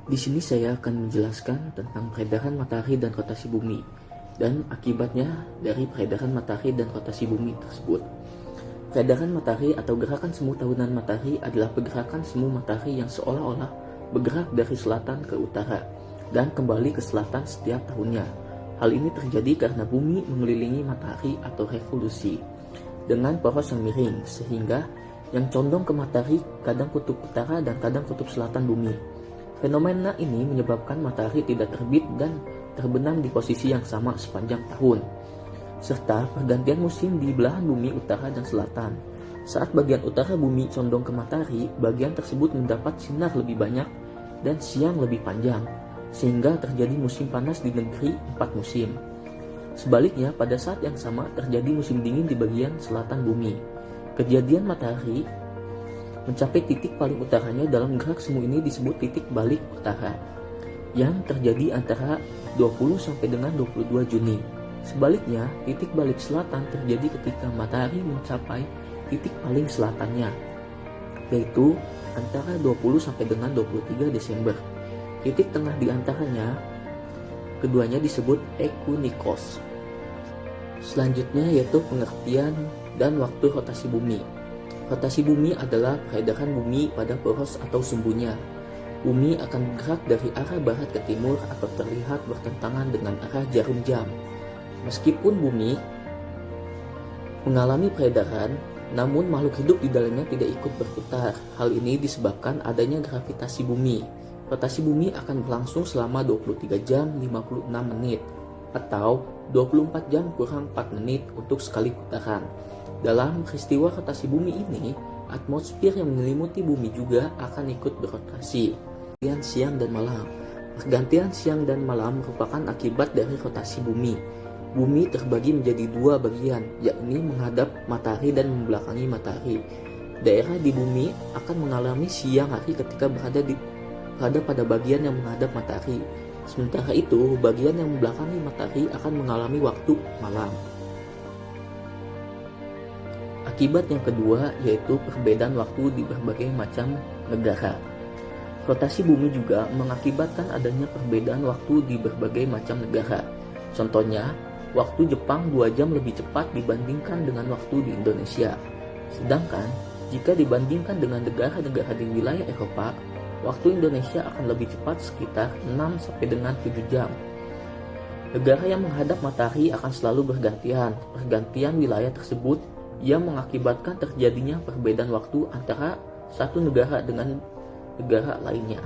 Di sini saya akan menjelaskan tentang peredaran matahari dan rotasi bumi dan akibatnya dari peredaran matahari dan rotasi bumi tersebut. Peredaran matahari atau gerakan semu tahunan matahari adalah pergerakan semu matahari yang seolah-olah bergerak dari selatan ke utara dan kembali ke selatan setiap tahunnya. Hal ini terjadi karena bumi mengelilingi matahari atau revolusi dengan poros yang miring, sehingga yang condong ke matahari kadang kutub utara dan kadang kutub selatan bumi. Fenomena ini menyebabkan matahari tidak terbit dan terbenam di posisi yang sama sepanjang tahun, serta pergantian musim di belahan bumi utara dan selatan. Saat bagian utara bumi condong ke matahari, bagian tersebut mendapat sinar lebih banyak dan siang lebih panjang, sehingga terjadi musim panas di negeri 4 musim. Sebaliknya, pada saat yang sama terjadi musim dingin di bagian selatan bumi. Kejadian matahari mencapai titik paling utaranya dalam gerak semu ini disebut titik balik utara, yang terjadi antara 20 sampai dengan 22 Juni. Sebaliknya, titik balik selatan terjadi ketika matahari mencapai titik paling selatannya, yaitu antara 20 sampai dengan 23 Desember. Titik tengah di antaranya, keduanya disebut ekunikos. Selanjutnya yaitu pengertian dan waktu rotasi bumi. Rotasi bumi adalah peredaran bumi pada poros atau sumbunya. Bumi akan bergerak dari arah barat ke timur atau terlihat bertentangan dengan arah jarum jam. Meskipun bumi mengalami peredaran, namun makhluk hidup di dalamnya tidak ikut berputar. Hal ini disebabkan adanya gravitasi bumi. Rotasi bumi akan berlangsung selama 23 jam 56 menit atau 24 jam kurang 4 menit untuk sekali putaran. Dalam peristiwa rotasi bumi ini, atmosfer yang menyelimuti bumi juga akan ikut berotasi. Pergantian siang dan malam. Pergantian siang dan malam merupakan akibat dari rotasi bumi. Bumi terbagi menjadi dua bagian, yakni menghadap matahari dan membelakangi matahari. Daerah di bumi akan mengalami siang hari ketika berada pada bagian yang menghadap matahari. Sementara itu, bagian yang membelakangi matahari akan mengalami waktu malam. Akibat yang kedua yaitu perbedaan waktu di berbagai macam negara. Rotasi bumi juga mengakibatkan adanya perbedaan waktu di berbagai macam negara. Contohnya, waktu Jepang 2 jam lebih cepat dibandingkan dengan waktu di Indonesia. Sedangkan, jika dibandingkan dengan negara-negara di wilayah Eropa, waktu Indonesia akan lebih cepat sekitar 6 sampai dengan 7 jam. Negara yang menghadap matahari akan selalu bergantian. Pergantian wilayah tersebut yang mengakibatkan terjadinya perbedaan waktu antara satu negara dengan negara lainnya.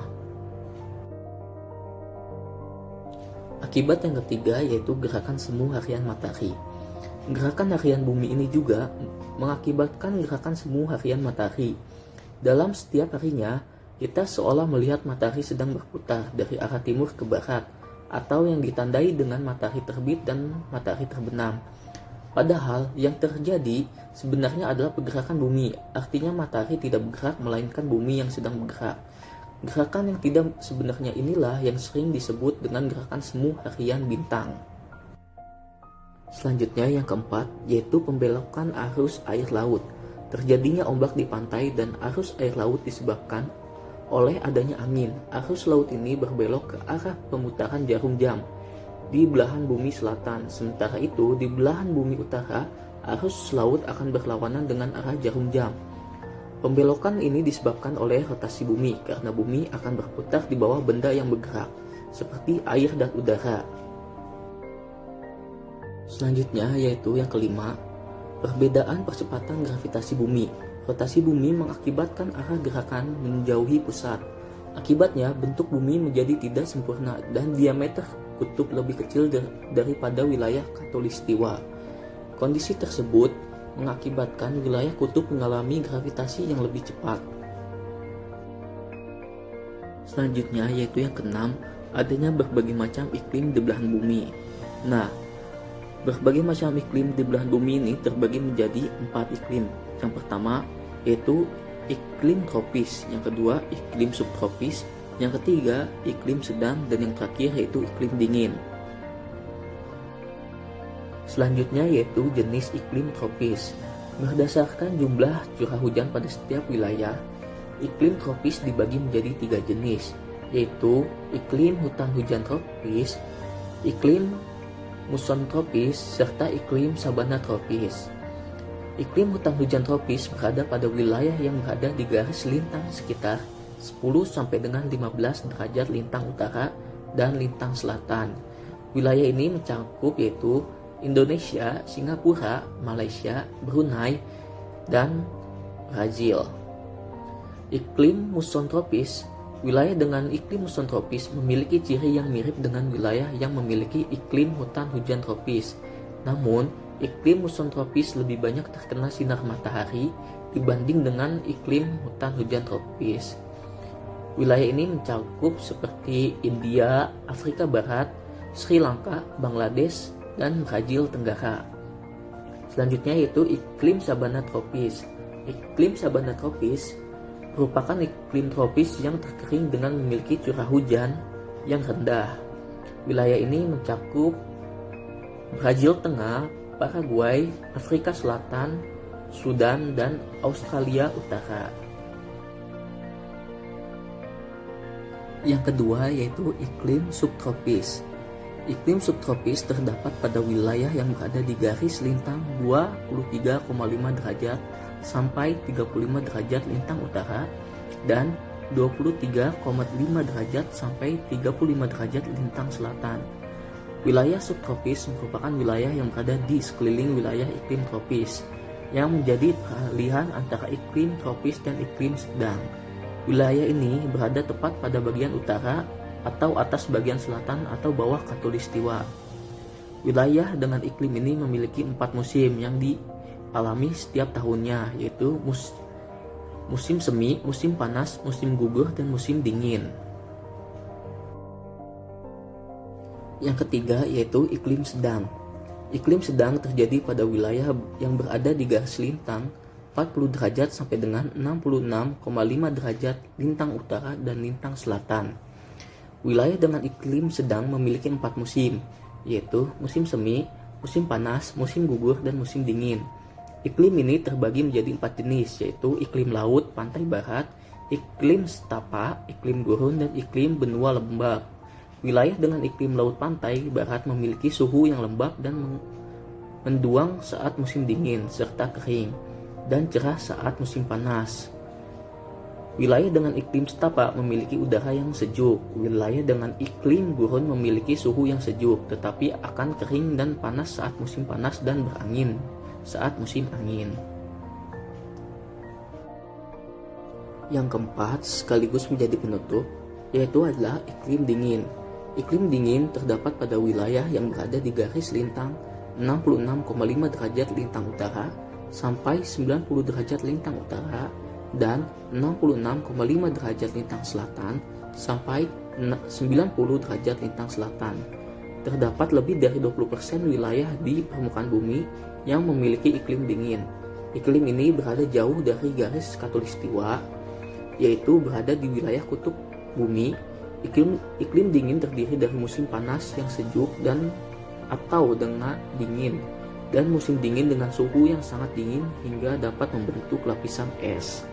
Akibat yang ketiga yaitu gerakan semu harian matahari. Gerakan harian bumi ini juga mengakibatkan gerakan semu harian matahari. Dalam setiap harinya, kita seolah melihat matahari sedang berputar dari arah timur ke barat, atau yang ditandai dengan matahari terbit dan matahari terbenam. Padahal yang terjadi sebenarnya adalah pergerakan bumi, artinya matahari tidak bergerak melainkan bumi yang sedang bergerak. Gerakan yang tidak sebenarnya inilah yang sering disebut dengan gerakan semu harian bintang. Selanjutnya yang keempat yaitu pembelokan arus air laut. Terjadinya ombak di pantai dan arus air laut disebabkan oleh adanya angin. Arus laut ini berbelok ke arah pemutaran jarum jam di belahan bumi selatan. Sementara itu, di belahan bumi utara, arus laut akan berlawanan dengan arah jarum jam. Pembelokan ini disebabkan oleh rotasi bumi, karena bumi akan berputar di bawah benda yang bergerak, seperti air dan udara. Selanjutnya yaitu yang kelima, perbedaan percepatan gravitasi bumi. Rotasi bumi mengakibatkan arah gerakan menjauhi pusat. Akibatnya, bentuk bumi menjadi tidak sempurna dan diameter kutub lebih kecil daripada wilayah khatulistiwa. Kondisi tersebut mengakibatkan wilayah kutub mengalami gravitasi yang lebih cepat. Selanjutnya yaitu yang keenam, adanya berbagai macam iklim di belahan bumi. Nah, berbagai macam iklim di belahan bumi ini terbagi menjadi 4 iklim. Yang pertama yaitu iklim tropis, yang kedua iklim subtropis, yang ketiga iklim sedang, dan yang terakhir yaitu iklim dingin. Selanjutnya yaitu jenis iklim tropis. Berdasarkan jumlah curah hujan pada setiap wilayah, iklim tropis dibagi menjadi 3 jenis, yaitu iklim hutan hujan tropis, iklim muson tropis, serta iklim sabana tropis. Iklim hutan hujan tropis berada pada wilayah yang berada di garis lintang sekitar 10 sampai dengan 15 derajat lintang utara dan lintang selatan. Wilayah ini mencakup yaitu Indonesia, Singapura, Malaysia, Brunei, dan Brazil. Iklim muson tropis. Wilayah dengan iklim muson tropis memiliki ciri yang mirip dengan wilayah yang memiliki iklim hutan hujan tropis. Namun, iklim muson tropis lebih banyak terkena sinar matahari dibanding dengan iklim hutan hujan tropis. Wilayah ini mencakup seperti India, Afrika Barat, Sri Lanka, Bangladesh, dan Brazil Tenggara. Selanjutnya yaitu iklim sabana tropis. Iklim sabana tropis merupakan iklim tropis yang terkering dengan memiliki curah hujan yang rendah. Wilayah ini mencakup Brazil Tengah, Paraguay, Afrika Selatan, Sudan, dan Australia Utara. Yang kedua yaitu iklim subtropis. Iklim subtropis terdapat pada wilayah yang berada di garis lintang 23,5 derajat sampai 35 derajat lintang utara dan 23,5 derajat sampai 35 derajat lintang selatan. Wilayah subtropis merupakan wilayah yang berada di sekeliling wilayah iklim tropis, yang menjadi peralihan antara iklim tropis dan iklim sedang. Wilayah ini berada tepat pada bagian utara atau atas bagian selatan atau bawah khatulistiwa. Wilayah dengan iklim ini memiliki 4 musim yang dialami setiap tahunnya, yaitu musim semi, musim panas, musim gugur, dan musim dingin. Yang ketiga yaitu iklim sedang. Iklim sedang terjadi pada wilayah yang berada di garis lintang 40 derajat sampai dengan 66,5 derajat lintang utara dan lintang selatan. Wilayah dengan iklim sedang memiliki 4 musim, yaitu musim semi, musim panas, musim gugur, dan musim dingin. Iklim ini terbagi menjadi 4 jenis, yaitu iklim laut pantai barat, iklim stapa, iklim gurun, dan iklim benua lembab. Wilayah dengan iklim laut pantai barat memiliki suhu yang lembab dan menduang saat musim dingin, serta kering, dan cerah saat musim panas. Wilayah dengan iklim stapa memiliki udara yang sejuk. Wilayah dengan iklim gurun memiliki suhu yang sejuk, tetapi akan kering dan panas saat musim panas dan berangin saat musim angin. Yang keempat, sekaligus menjadi penutup, yaitu adalah iklim dingin. Iklim dingin terdapat pada wilayah yang berada di garis lintang 66,5 derajat lintang utara sampai 90 derajat lintang utara dan 66,5 derajat lintang selatan sampai 90 derajat lintang selatan. Terdapat lebih dari 20% wilayah di permukaan bumi yang memiliki iklim dingin. Iklim ini berada jauh dari garis khatulistiwa, yaitu berada di wilayah kutub bumi. Iklim dingin terdiri dari musim panas yang sejuk dan atau dengan dingin, dan musim dingin dengan suhu yang sangat dingin hingga dapat membentuk lapisan es.